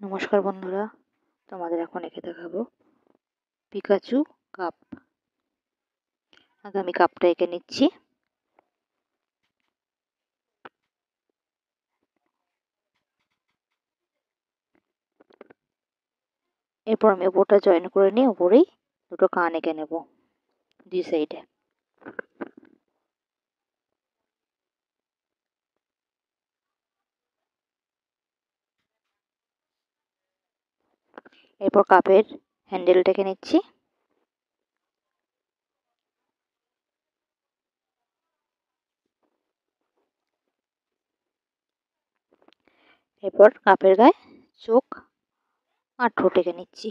নমস্কার বন্ধুরা, তোমাদের এখন এঁকে দেখাবো পিকাচু কাপ। আগে আমি কাপটা এঁকে নিচ্ছি। এরপর আমি ওপরটা জয়েন করে নিয়ে ওপরেই দুটো কান এঁকে নেব দুই সাইডে। এরপর কাপের হ্যান্ডেলটা এঁকে নিচ্ছি। এরপর কাপের গায়ে চোখ আর ঠোঁট এঁকে নিচ্ছি।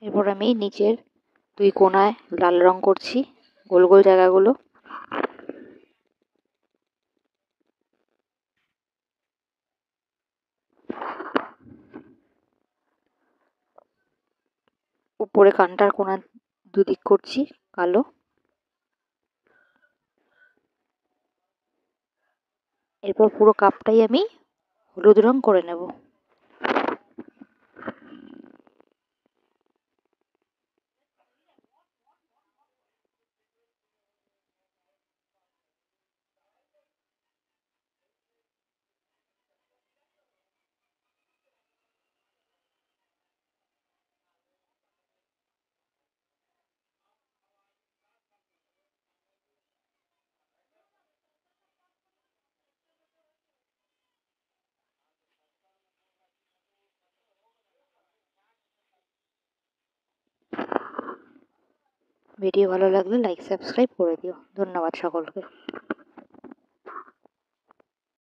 এরপর আমি নিচের দুই কোণায় লাল রং করছি, গোল গোল জায়গাগুলো। উপরে কানটার কোণা দুদিক করছি কালো। এরপর পুরো কাপটাই আমি হলুদ রং করে নেব। ভিডিও ভালো লাগলে লাইক সাবস্ক্রাইব করে দিও। ধন্যবাদ সকলকে।